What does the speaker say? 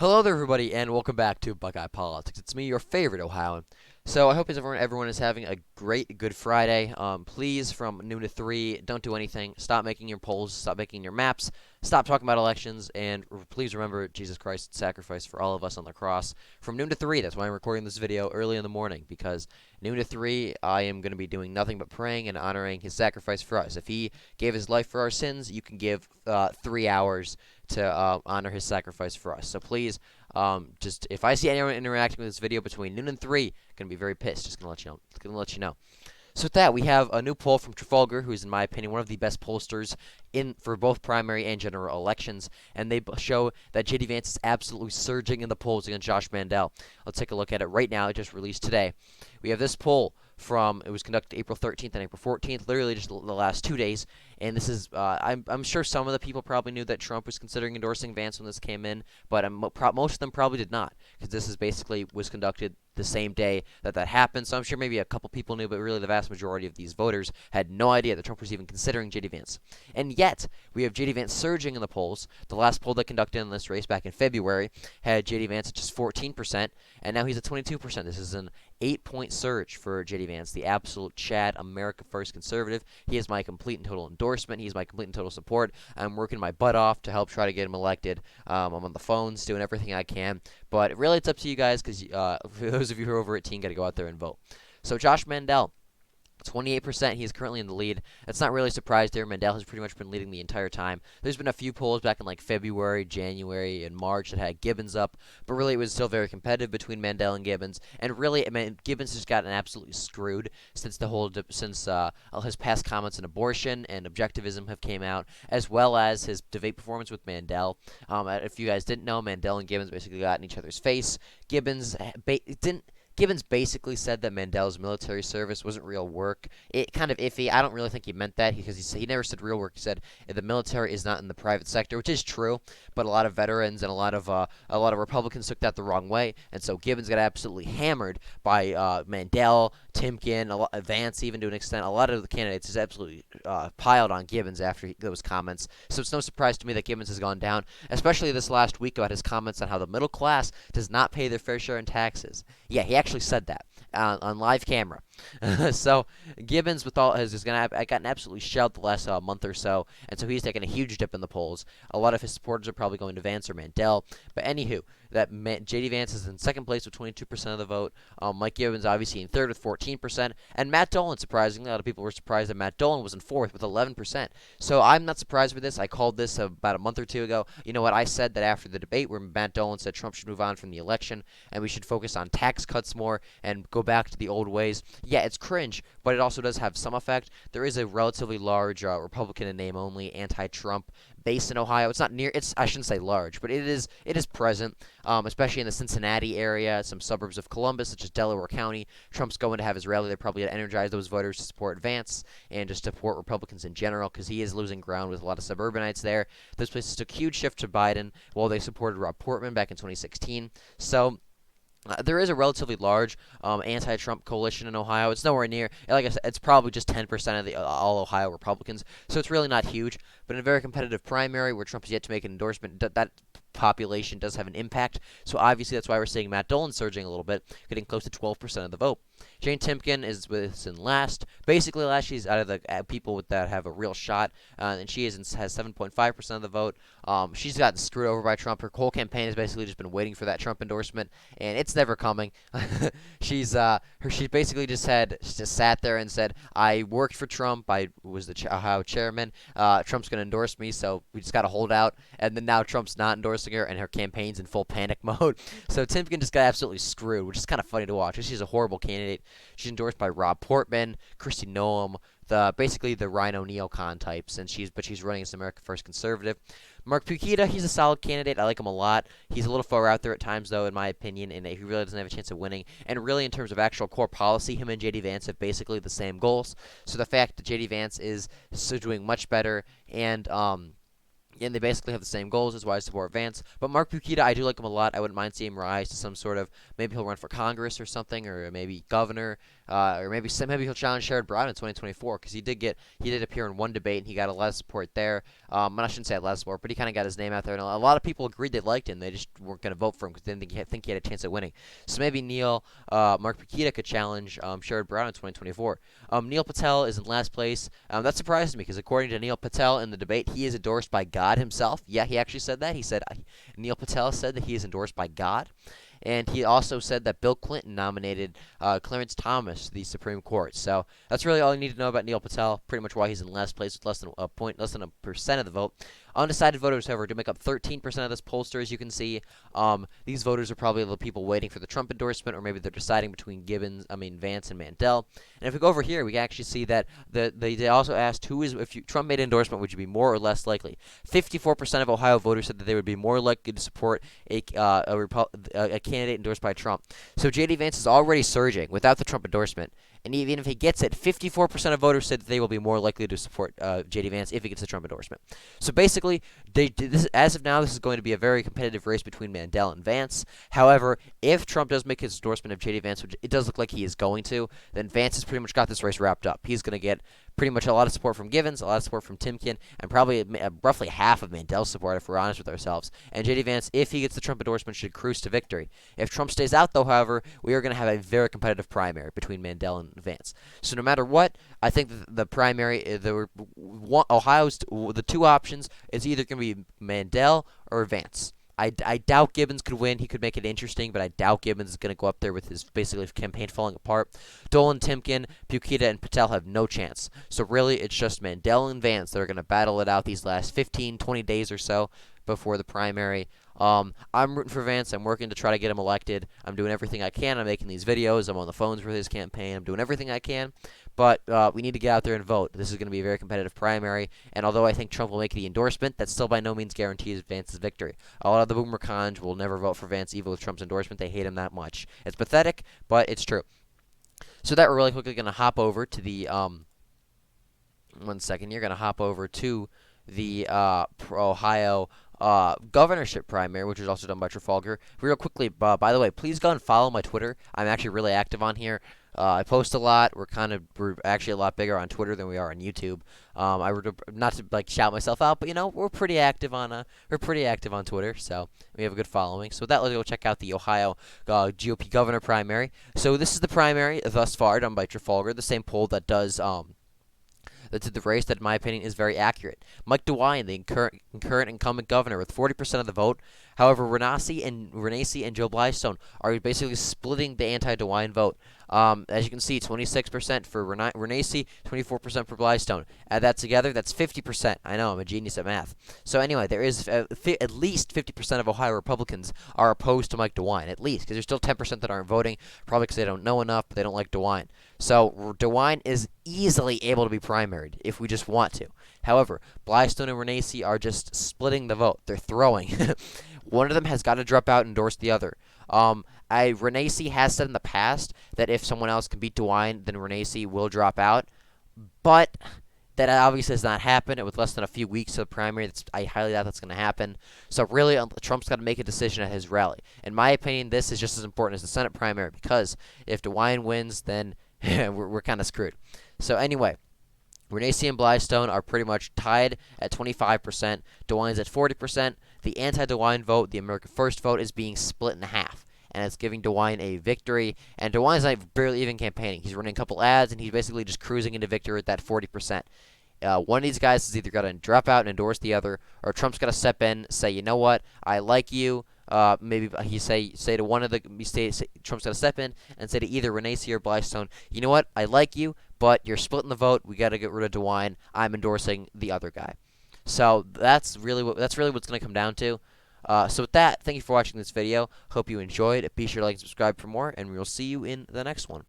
Hello there, everybody, and welcome back to Buckeye Politics. It's me, your favorite Ohioan. So I hope everyone is having a great Good Friday. Please, from noon to 3, don't do anything. Stop making your polls. Stop making your maps. Stop talking about elections. And please remember Jesus Christ's sacrifice for all of us on the cross. From noon to 3, that's why I'm recording this video early in the morning, because noon to 3, I am going to be doing nothing but praying and honoring his sacrifice for us. If he gave his life for our sins, you can give 3 hours to honor his sacrifice for us. So please, just if I see anyone interacting with this video between noon and 3, I'm gonna be very pissed. Just gonna let you know. So with that, we have a new poll from Trafalgar, who is, in my opinion, one of the best pollsters in for both primary and general elections, and they show that J.D. Vance is absolutely surging in the polls against Josh Mandel. Let's take a look at it right now. It just released today. We have this poll from it was conducted April 13th and April 14th, literally just the last 2 days. And this is I'm sure some of the people probably knew that Trump was considering endorsing Vance when this came in, but most of them probably did not, because this is basically was conducted the same day that happened. So I'm sure maybe a couple people knew, but really the vast majority of these voters had no idea that Trump was even considering J.D. Vance. And yet, we have J.D. Vance surging in the polls. The last poll that conducted in this race back in February had J.D. Vance at just 14%, and now he's at 22%. This is an 8-point surge for J.D. Vance, the absolute Chad, America First conservative. He has my complete and total endorsement. He has my complete and total support. I'm working my butt off to help try to get him elected. I'm on the phones, doing everything I can. But really, it's up to you guys, because for those of you who are over 18, got to go out there and vote. So Josh Mandel, 28%. He is currently in the lead. That's not really a surprise there. Mandel has pretty much been leading the entire time. There's been a few polls back in like February, January, and March that had Gibbons up, but really it was still very competitive between Mandel and Gibbons. And really, I mean, Gibbons has gotten absolutely screwed since his past comments on abortion and objectivism have came out, as well as his debate performance with Mandel. If you guys didn't know, Mandel and Gibbons basically got in each other's face. Gibbons basically said that Mandel's military service wasn't real work. It kind of iffy. I don't really think he meant that, because he never said real work. He said the military is not in the private sector, which is true. But a lot of veterans and a lot of Republicans took that the wrong way, and so Gibbons got absolutely hammered by Mandel, Timken, Vance, even to an extent. A lot of the candidates is absolutely piled on Gibbons after those comments. So it's no surprise to me that Gibbons has gone down, especially this last week about his comments on how the middle class does not pay their fair share in taxes. Yeah, he actually said that on live camera. So Gibbons, with all has gotten absolutely shelled the last month or so, and so he's taken a huge dip in the polls. A lot of his supporters are probably going to Vance or Mandel. But anywho, J.D. Vance is in second place with 22% of the vote. Mike Gibbons obviously in third with 14%, and Matt Dolan, surprisingly, a lot of people were surprised that Matt Dolan was in fourth with 11%. So I'm not surprised with this. I called this about a month or two ago. You know what? I said that after the debate where Matt Dolan said Trump should move on from the election and we should focus on tax cuts more and go back to the old ways. Yeah, it's cringe, but it also does have some effect. There is a relatively large Republican in name only, anti-Trump base in Ohio. It's not near. I shouldn't say large, but it is present, especially in the Cincinnati area, some suburbs of Columbus, such as Delaware County. Trump's going to have his rally. They're probably going to energize those voters to support Vance and just support Republicans in general, because he is losing ground with a lot of suburbanites there. Those places took a huge shift to Biden while they supported Rob Portman back in 2016. So there is a relatively large anti-Trump coalition in Ohio. It's nowhere near, like I said, it's probably just 10% of the all Ohio Republicans, so it's really not huge. But in a very competitive primary where Trump is yet to make an endorsement, that population does have an impact. So obviously that's why we're seeing Matt Dolan surging a little bit, getting close to 12% of the vote. Jane Timken is in last. Basically last, she's out of the people that have a real shot, and she has 7.5% of the vote. She's gotten screwed over by Trump. Her whole campaign has basically just been waiting for that Trump endorsement, and it's never coming. She basically just sat there and said, "I worked for Trump. I was the Ohio chairman. Trump's going to endorse me, so we just got to hold out." And then now Trump's not endorsing her, and her campaign's in full panic mode. So Timken just got absolutely screwed, which is kind of funny to watch. She's a horrible candidate. She's endorsed by Rob Portman, Kristi Noem, basically the Rhino neocon types, and she's running as America First conservative. Mark Pukita, he's a solid candidate. I like him a lot. He's a little far out there at times, though, in my opinion, and he really doesn't have a chance of winning. And really, in terms of actual core policy, him and J.D. Vance have basically the same goals. So the fact that J.D. Vance is doing much better and they basically have the same goals is why I support Vance. But Mark Pukita, I do like him a lot. I wouldn't mind seeing him rise to some sort of, maybe he'll run for Congress or something, or maybe governor. or maybe he'll challenge Sherrod Brown in 2024 because he did appear in one debate and he got a lot of support there. And I shouldn't say a lot of support, but he kind of got his name out there, and a lot of people agreed they liked him. They just weren't going to vote for him because they didn't think he had a chance at winning. So maybe Mark Pekita could challenge Sherrod Brown in 2024. Neil Patel is in last place. That surprised me because according to Neil Patel in the debate, he is endorsed by God himself. Yeah, he actually said that. He said Neil Patel said that he is endorsed by God. And he also said that Bill Clinton nominated Clarence Thomas to the Supreme Court. So that's really all you need to know about Neil Patel. Pretty much why he's in last place with less than a percent of the vote. Undecided voters, however, do make up 13% of this pollster, as you can see. These voters are probably the people waiting for the Trump endorsement, or maybe they're deciding between Vance and Mandel. And if we go over here, we can actually see that they also asked if Trump made an endorsement, would you be more or less likely? 54% of Ohio voters said that they would be more likely to support a candidate endorsed by Trump. So J.D. Vance is already surging without the Trump endorsement. And even if he gets it, 54% of voters said that they will be more likely to support J.D. Vance if he gets the Trump endorsement. So basically, as of now, this is going to be a very competitive race between Mandel and Vance. However, if Trump does make his endorsement of J.D. Vance, which it does look like he is going to, then Vance has pretty much got this race wrapped up. He's going to get pretty much a lot of support from Givens, a lot of support from Timken, and probably roughly half of Mandel's support, if we're honest with ourselves. And J.D. Vance, if he gets the Trump endorsement, should cruise to victory. If Trump stays out, though, however, we are going to have a very competitive primary between Mandel and Vance. So no matter what, I think the primary, Ohio's the two options is either going to be Mandel or Vance. I doubt Gibbons could win. He could make it interesting, but I doubt Gibbons is going to go up there with his basically campaign falling apart. Dolan, Timken, Pekita, and Patel have no chance. So really, it's just Mandel and Vance that are going to battle it out these last 15, 20 days or so before the primary. I'm rooting for Vance. I'm working to try to get him elected. I'm doing everything I can. I'm making these videos. I'm on the phones for his campaign. I'm doing everything I can. But we need to get out there and vote. This is going to be a very competitive primary. And although I think Trump will make the endorsement, that still by no means guarantees Vance's victory. A lot of the boomer cons will never vote for Vance even with Trump's endorsement. They hate him that much. It's pathetic, but it's true. So that we're really quickly going to hop over to the 1 second. You're going to hop over to the Ohio governorship primary, which was also done by Trafalgar. Real quickly, by the way, please go and follow my Twitter. I'm actually really active on here. I post a lot. We're actually a lot bigger on Twitter than we are on YouTube. Not to like shout myself out, but we're pretty active on Twitter, so we have a good following. So with that, let's go check out the Ohio GOP governor primary. So this is the primary thus far done by Trafalgar, the same poll that does the race that, in my opinion, is very accurate. Mike DeWine, the current incumbent governor, with 40% of the vote. However, Renacci and Joe Blystone are basically splitting the anti-DeWine vote. As you can see, 26% for Renacci, 24% for Blystone. Add that together, that's 50%. I know, I'm a genius at math. So anyway, there is at least 50% of Ohio Republicans are opposed to Mike DeWine, at least, because there's still 10% that aren't voting, probably because they don't know enough, but they don't like DeWine. So DeWine is easily able to be primaried if we just want to. However, Blystone and Renacci are just splitting the vote. They're throwing. One of them has got to drop out and endorse the other. Renacci has said in the past that if someone else can beat DeWine, then Renacci will drop out. But that obviously has not happened. And with less than a few weeks of the primary, I highly doubt that's going to happen. So really, Trump's got to make a decision at his rally. In my opinion, this is just as important as the Senate primary, because if DeWine wins, then we're kind of screwed. So anyway, Renacci and Blystone are pretty much tied at 25%. DeWine's at 40%. The anti-DeWine vote, the America First vote, is being split in half, and it's giving DeWine a victory. And DeWine's not barely even campaigning. He's running a couple ads, and he's basically just cruising into victory at that 40%. One of these guys is either got to drop out and endorse the other, or Trump's got to step in, say, you know what, I like you. Maybe he say to one of the Trump's got to step in and say to either Renacci or Blystone, you know what, I like you, but you're splitting the vote. We got to get rid of DeWine. I'm endorsing the other guy. So that's really what's going to come down to. So with that, thank you for watching this video. Hope you enjoyed. Be sure to like and subscribe for more, and we'll see you in the next one.